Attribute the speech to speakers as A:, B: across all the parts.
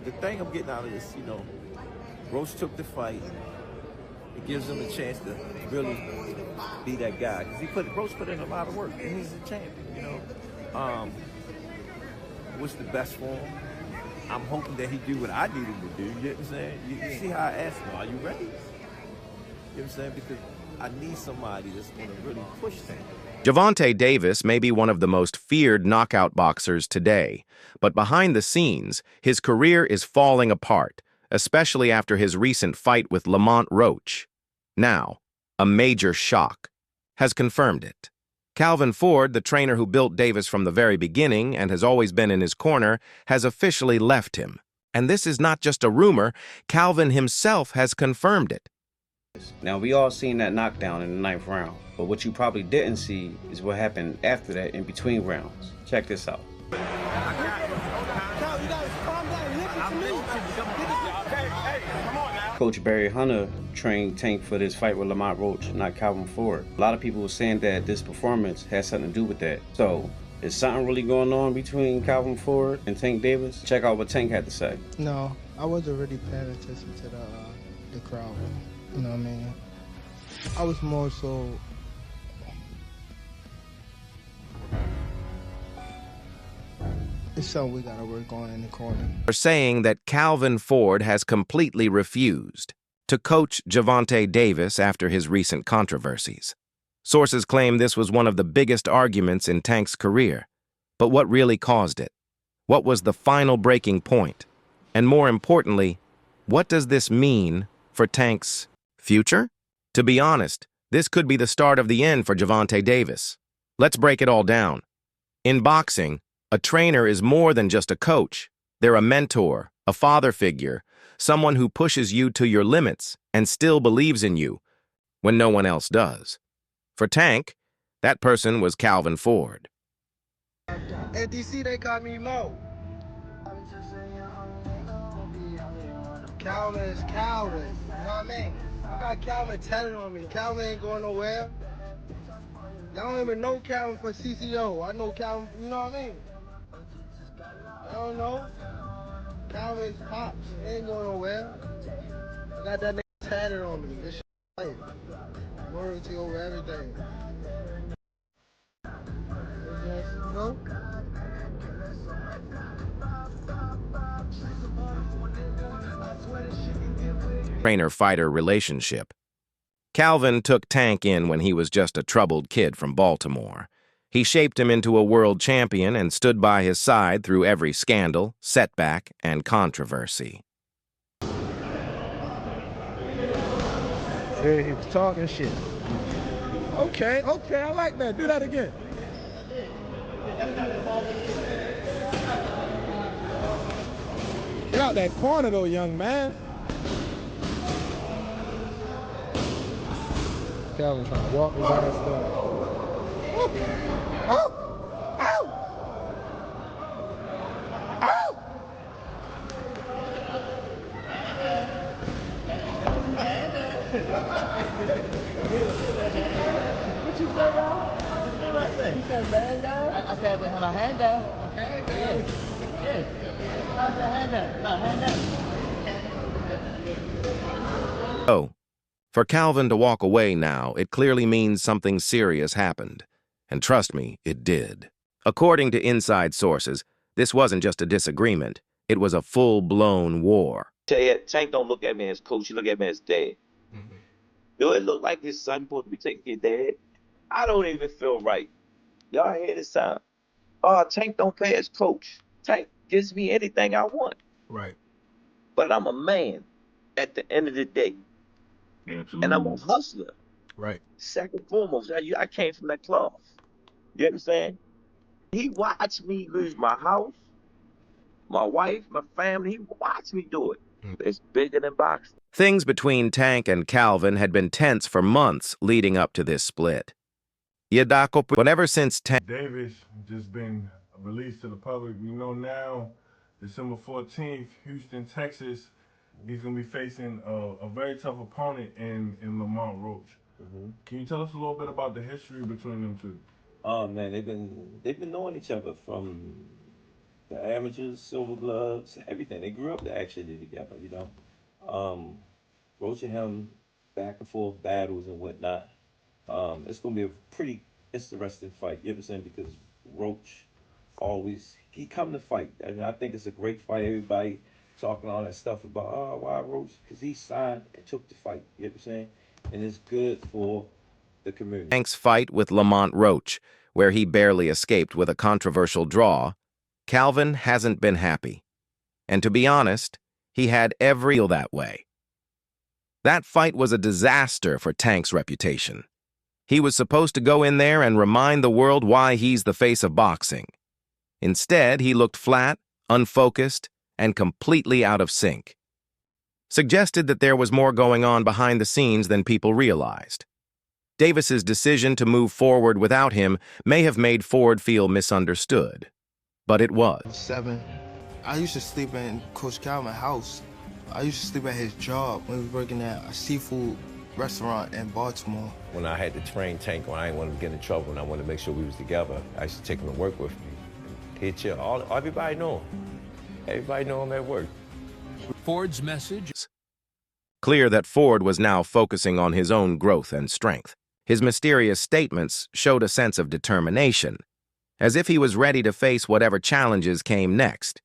A: the thing I'm getting out of this, Roach took the fight. It gives him a chance to really be that guy. Because Roach put in a lot of work, and he's a champion, What's the best for him? I'm hoping that he do what I need him to do. You know what I'm saying? You see how I asked him, are you ready? You know what I'm saying? Because I need somebody that's going to really push that.
B: Gervonta Davis may be one of the most feared knockout boxers today, but behind the scenes, his career is falling apart, especially after his recent fight with Lamont Roach. Now, a major shock has confirmed it. Calvin Ford, the trainer who built Davis from the very beginning and has always been in his corner, has officially left him. And this is not just a rumor, Calvin himself has confirmed it.
C: Now, we all seen that knockdown in the 9th round, but what you probably didn't see is what happened after that in between rounds. Check this out. Coach Barry Hunter trained Tank for this fight with Lamont Roach, not Calvin Ford. A lot of people were saying that this performance has something to do with that. So, is something really going on between Calvin Ford and Tank Davis? Check out what Tank had to say.
D: No, I wasn't really paying attention to the crowd. You know what I mean? I was more so... It's something we gotta work on in the corner.
B: They're saying that Calvin Ford has completely refused to coach Gervonta Davis after his recent controversies. Sources claim this was one of the biggest arguments in Tank's career. But what really caused it? What was the final breaking point? And more importantly, what does this mean for Tank's future? To be honest, this could be the start of the end for Gervonta Davis. Let's break it all down. In boxing, a trainer is more than just a coach. They're a mentor, a father figure, someone who pushes you to your limits and still believes in you when no one else does. For Tank, that person was Calvin Ford.
D: At DC, they call me Mo. Calvin is Calvin. You know what I mean? I got Calvin tatted on me. Calvin ain't going nowhere. Y'all don't even know Calvin for CCO. I know Calvin, you know what I mean? I don't know. Calvin's pops. He ain't going nowhere. I got that nigga tatted on me. This shit life. Loyalty over everything. You know?
B: Trainer-fighter relationship. Calvin took Tank in when he was just a troubled kid from Baltimore. He shaped him into a world champion and stood by his side through every scandal, setback, and controversy.
D: Hey, he was talking shit. Okay, I like that. Do that again. Get out that corner though, young man. Calvin trying to walk his ass down. Ow! Ow! Ow! What you say, y'all? What I say? You said man down? I said with my hand down. Okay? Yes. Yes. I said hand down. No, hand down.
B: Oh, for Calvin to walk away now, it clearly means something serious happened. And trust me, it did. According to inside sources, this wasn't just a disagreement. It was a full-blown war.
A: Tank don't look at me as coach, he look at me as dad. Do it look like his son supposed to be taking his dad? I don't even feel right. Y'all hear this sound? Oh, Tank don't pay as coach. Tank gives me anything I want.
D: Right.
A: But I'm a man at the end of the day. Absolutely. And I'm a hustler.
D: Right.
A: Second and foremost, I came from that cloth. You understand? He watched me lose my house, my wife, my family. He watched me do it. It's bigger than boxing.
B: Things between Tank and Calvin had been tense for months leading up to this split. But ever since Tank...
E: Davis just been released to the public. We know now, December 14th, Houston, Texas, he's going to be facing a very tough opponent in Lamont Roach. Can you tell us a little bit about the history between them two?
A: Oh man, they've been knowing each other from the amateurs, silver gloves, everything. They grew up actually together, you know. Roach and him back and forth battles and whatnot. It's gonna be a pretty interesting fight. You know what I'm saying? Because Roach always he come to fight, and I think it's a great fight. Everybody talking all that stuff about why Roach? Because he signed and took the fight. You know what I'm saying? And it's good for the community.
B: Tank's fight with Lamont Roach, where he barely escaped with a controversial draw, Calvin hasn't been happy. And to be honest, he had every feel that way. That fight was a disaster for Tank's reputation. He was supposed to go in there and remind the world why he's the face of boxing. Instead, he looked flat, unfocused, and completely out of sync. Suggested that there was more going on behind the scenes than people realized. Davis's decision to move forward without him may have made Ford feel misunderstood. But it was.
D: 7. I used to sleep in Coach Calvin's house. I used to sleep at his job when he was working at a seafood restaurant in Baltimore.
F: When I had to train Tank, when I didn't want him to get in trouble and I wanted to make sure we was together, I used to take him to work with me. He'd chill. Everybody know him. Everybody know him at work.
G: Ford's message.
B: Clear that Ford was now focusing on his own growth and strength. His mysterious statements showed a sense of determination, as if he was ready to face whatever challenges came next,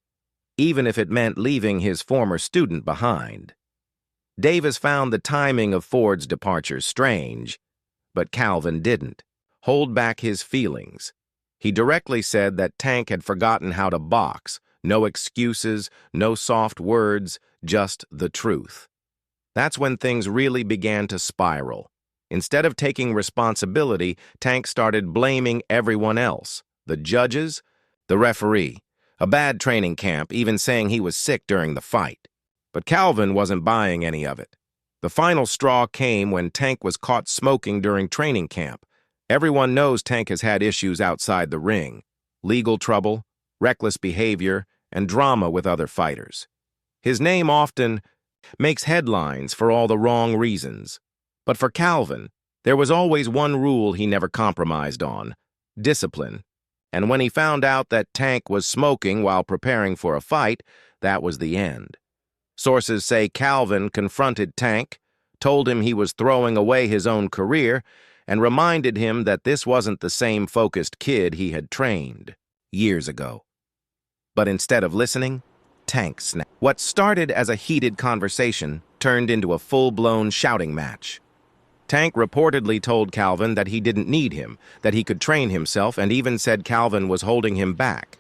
B: even if it meant leaving his former student behind. Davis found the timing of Ford's departure strange, but Calvin didn't hold back his feelings. He directly said that Tank had forgotten how to box. No excuses, no soft words, just the truth. That's when things really began to spiral. Instead of taking responsibility, Tank started blaming everyone else. The judges, the referee, a bad training camp, even saying he was sick during the fight. But Calvin wasn't buying any of it. The final straw came when Tank was caught smoking during training camp. Everyone knows Tank has had issues outside the ring. Legal trouble, reckless behavior, and drama with other fighters. His name often makes headlines for all the wrong reasons. But for Calvin, there was always one rule he never compromised on: discipline. And when he found out that Tank was smoking while preparing for a fight, that was the end. Sources say Calvin confronted Tank, told him he was throwing away his own career, and reminded him that this wasn't the same focused kid he had trained years ago. But instead of listening, Tank snapped. What started as a heated conversation turned into a full-blown shouting match. Tank reportedly told Calvin that he didn't need him, that he could train himself, and even said Calvin was holding him back.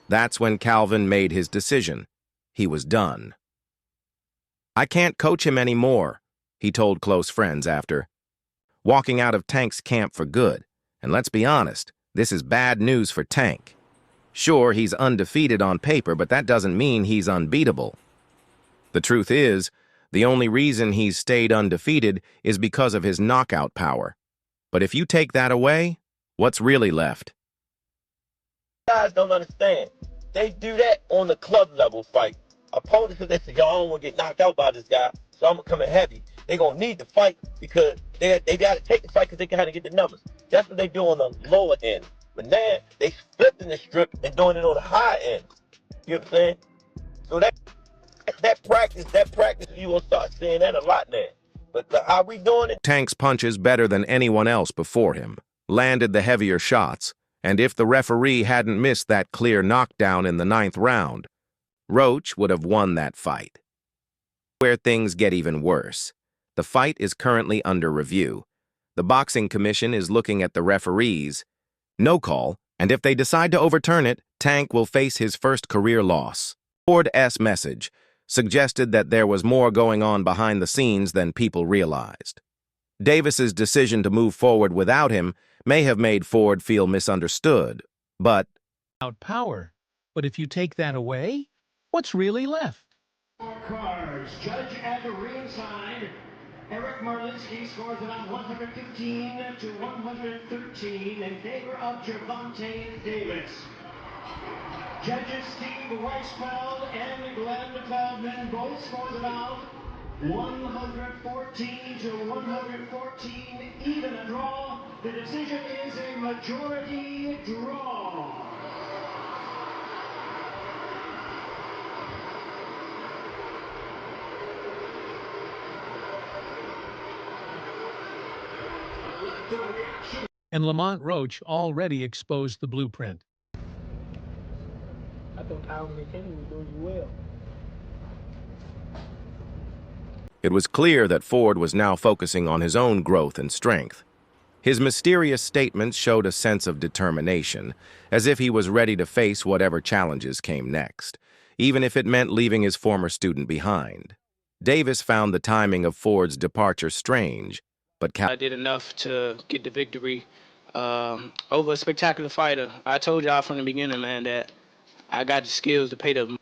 B: That's when Calvin made his decision. He was done. "I can't coach him anymore," he told close friends after. Walking out of Tank's camp for good. And let's be honest, this is bad news for Tank. Sure, he's undefeated on paper, but that doesn't mean he's unbeatable. The truth is, the only reason he's stayed undefeated is because of his knockout power. But if you take that away, what's really left?
A: Guys don't understand. They do that on the club level fight. Opponents, they say, y'all don't want to get knocked out by this guy, so I'm coming heavy. They're going to need to fight because they got to take the fight because they got to get the numbers. That's what they do on the lower end. But now, they flipping the strip and doing it on the high end. You know what I'm saying? So that practice, you will start seeing that a lot now. But how we doing it?
B: Tank's punches better than anyone else before him, landed the heavier shots, and if the referee hadn't missed that clear knockdown in the 9th round, Roach would have won that fight. Where things get even worse, the fight is currently under review. The Boxing Commission is looking at the referees' no call, and if they decide to overturn it, Tank will face his first career loss. Ford's message suggested that there was more going on behind the scenes than people realized. Davis's decision to move forward without him may have made Ford feel misunderstood, but
G: Power. But if you take that away, what's really left?
H: Cards. Judge at the ringside. Eric Marlinsky scores it on 115 to 113 in favor of Gervonta Davis. Judges Steve Weisfeld and Glenn Feldman both scores it out 114 to 114, even a draw. The decision is a majority draw.
G: And Lamont Roach already exposed the blueprint.
D: I thought Calvin McKinney was doing you well.
B: It was clear that Ford was now focusing on his own growth and strength. His mysterious statements showed a sense of determination, as if he was ready to face whatever challenges came next, even if it meant leaving his former student behind. Davis found the timing of Ford's departure strange, but
I: I did enough to get the victory over a spectacular fighter. I told y'all from the beginning, man, that I got the skills to pay the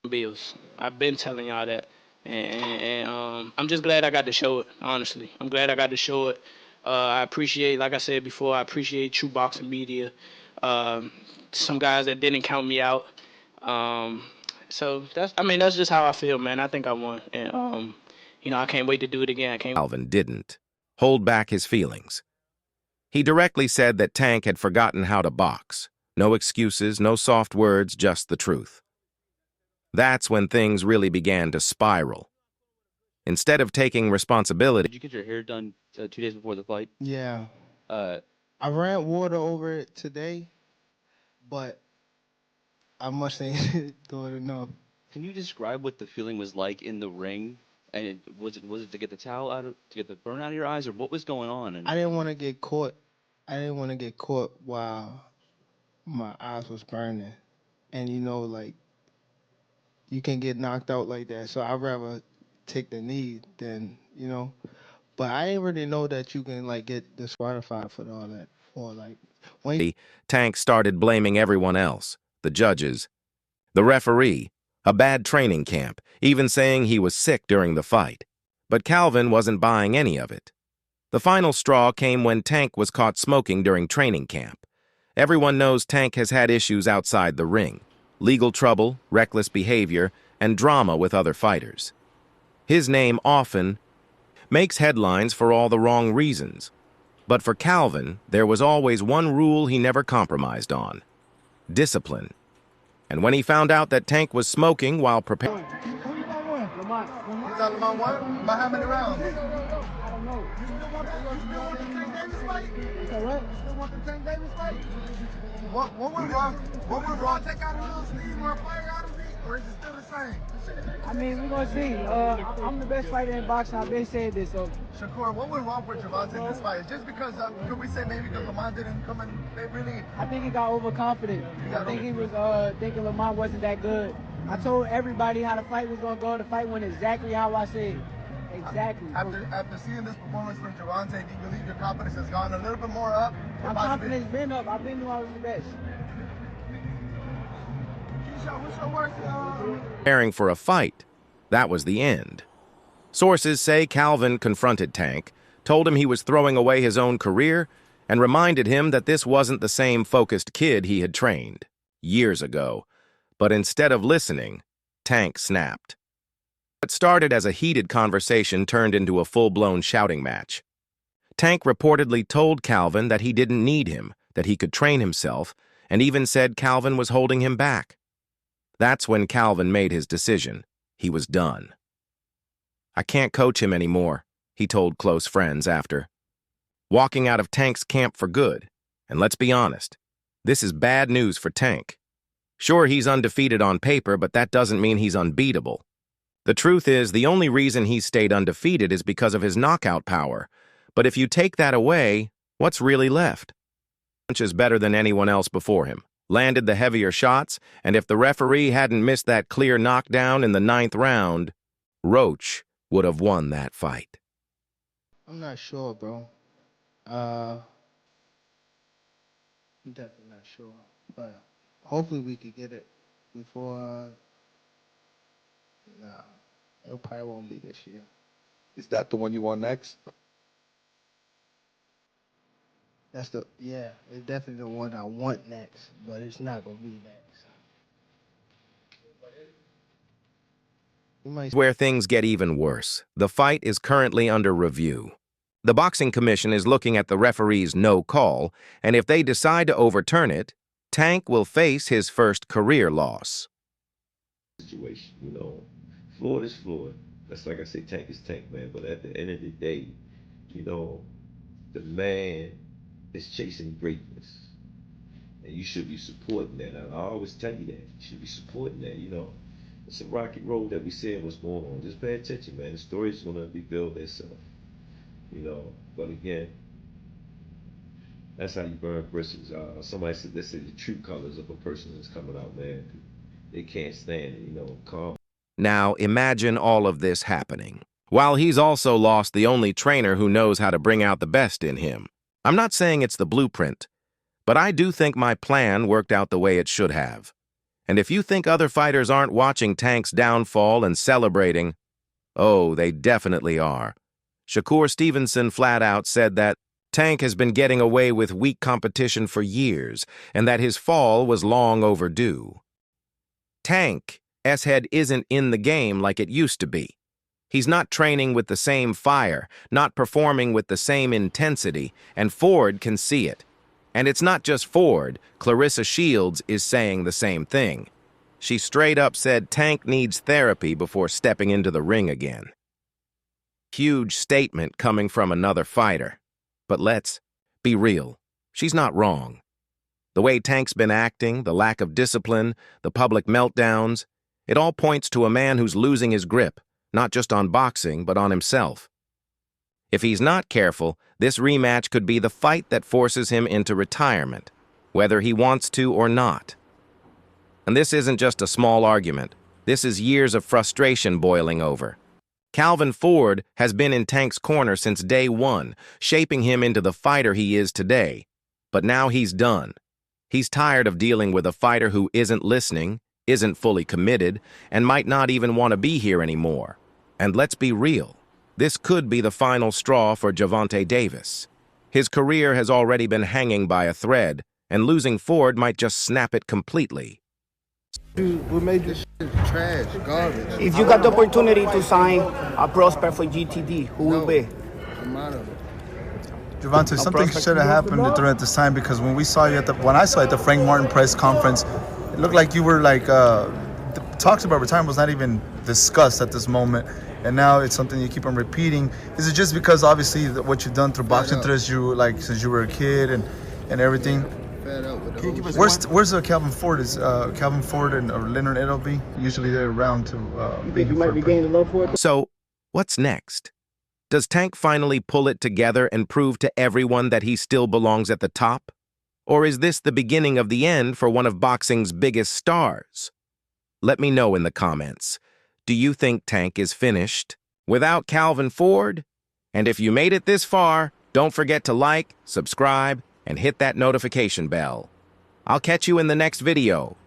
I: bills. I've been telling y'all that. And I'm just glad I got to show it, honestly. I'm glad I got to show it. I appreciate, like I said before, I appreciate True Boxing Media. Some guys that didn't count me out. So that's just how I feel, man. I think I won. And, I can't wait to do it again.
B: Calvin didn't hold back his feelings. He directly said that Tank had forgotten how to box. No excuses, no soft words, just the truth. That's when things really began to spiral. Instead of taking responsibility...
J: Did you get your hair done 2 days before the fight?
D: Yeah. I ran water over it today, but I must say do it enough.
J: Can you describe what the feeling was like in the ring? And was it to get the towel out to get the burn out of your eyes, or what was going on?
D: I didn't want to get caught. I didn't want to get caught while my eyes was burning, and you can get knocked out like that. So I'd rather take the knee than But I didn't really know that you can get disqualified for all that, or when
B: Tank started blaming everyone else, the judges, the referee, a bad training camp, even saying he was sick during the fight. But Calvin wasn't buying any of it. The final straw came when Tank was caught smoking during training camp. Everyone knows Tank has had issues outside the ring: legal trouble, reckless behavior, and drama with other fighters. His name often makes headlines for all the wrong reasons. But for Calvin, there was always one rule he never compromised on: discipline. And when he found out that Tank was smoking while preparing...
D: Who you gonna win? Lamont. You got Lamont one? By how many rounds? I don't know. You still want the Tank Davis fight? Okay, what? You still want the Tank Davis fight? What went wrong? What went wrong? Take out a little steam or a fire out of it, or is it still the same?
K: I mean, we're gonna see. I'm the best fighter in boxing. I've been saying this. So,
D: Shakur, what went wrong for Gervonta in this fight? Just because, could we say maybe because Lamont didn't come in, they really...
K: I think he got overconfident. I think he was thinking Lamont wasn't that good. I told everybody how the fight was gonna go. The fight went exactly how I said. Exactly.
D: After seeing this performance from Gervonta, do you believe your confidence has gone a little bit more up?
K: My confidence been up. I've been knew I was the best.
D: What's your worst?
B: Preparing for a fight. That was the end. Sources say Calvin confronted Tank, told him he was throwing away his own career, and reminded him that this wasn't the same focused kid he had trained years ago. But instead of listening, Tank snapped. What started as a heated conversation turned into a full-blown shouting match. Tank reportedly told Calvin that he didn't need him, that he could train himself, and even said Calvin was holding him back. That's when Calvin made his decision. He was done. "I can't coach him anymore," he told close friends after. Walking out of Tank's camp for good. And let's be honest, this is bad news for Tank. Sure, he's undefeated on paper, but that doesn't mean he's unbeatable. The truth is, the only reason he's stayed undefeated is because of his knockout power. But if you take that away, what's really left? Roach is better than anyone else before him, landed the heavier shots, and if the referee hadn't missed that clear knockdown in the 9th round, Roach would have won that fight.
D: I'm not sure, bro. I'm definitely not sure, but hopefully we could get it before. Nah, it probably won't be this year.
L: Is that the one you want next?
D: It's definitely the one I want next, but it's not gonna be next.
B: Where things get even worse, the fight is currently under review. The Boxing Commission is looking at the referee's no call, and if they decide to overturn it, Tank will face his first career loss.
A: Situation, Floyd is Floyd. That's like I say, Tank is Tank, man. But at the end of the day, the man is chasing greatness. And you should be supporting that. I always tell you that. You should be supporting that, you know. It's a rocky road that we said what's going on. Just pay attention, man. The story's gonna rebuild itself. You know. But again, that's how you burn bristles. Somebody said this is the true colors of a person that's coming out, man. They can't stand it, you know, calm.
B: Now imagine all of this happening, while he's also lost the only trainer who knows how to bring out the best in him. I'm not saying it's the blueprint, but I do think my plan worked out the way it should have. And if you think other fighters aren't watching Tank's downfall and celebrating, oh, they definitely are. Shakur Stevenson flat out said that Tank has been getting away with weak competition for years, and that his fall was long overdue. Tank, S-Head, isn't in the game like it used to be. He's not training with the same fire, not performing with the same intensity, and Ford can see it. And it's not just Ford. Clarissa Shields is saying the same thing. She straight up said Tank needs therapy before stepping into the ring again. Huge statement coming from another fighter. But let's be real. She's not wrong. The way Tank's been acting, the lack of discipline, the public meltdowns, it all points to a man who's losing his grip, not just on boxing, but on himself. If he's not careful, this rematch could be the fight that forces him into retirement, whether he wants to or not. And this isn't just a small argument. This is years of frustration boiling over. Calvin Ford has been in Tank's corner since day one, shaping him into the fighter he is today. But now he's done. He's tired of dealing with a fighter who isn't listening, isn't fully committed, and might not even want to be here anymore. And let's be real. This could be the final straw for Gervonta Davis. His career has already been hanging by a thread, and losing Ford might just snap it completely.
D: We made this shit trash, garbage.
M: If you got the opportunity to sign a prospect for GTD, who will be?
N: Gervonta, something should have happened during this time, because when we saw you when I saw you at the Frank Martin press conference, it looked like you were like talks about retirement was not even discussed at this moment, and now it's something you keep on repeating. Is it just because obviously what you've done through boxing since you were a kid and everything? Where's Calvin Ford? Is Calvin Ford and Leonard Edelby usually they're around to?
K: You think you might be gaining love for it?
B: So, what's next? Does Tank finally pull it together and prove to everyone that he still belongs at the top? Or is this the beginning of the end for one of boxing's biggest stars? Let me know in the comments. Do you think Tank is finished without Calvin Ford? And if you made it this far, don't forget to like, subscribe, and hit that notification bell. I'll catch you in the next video.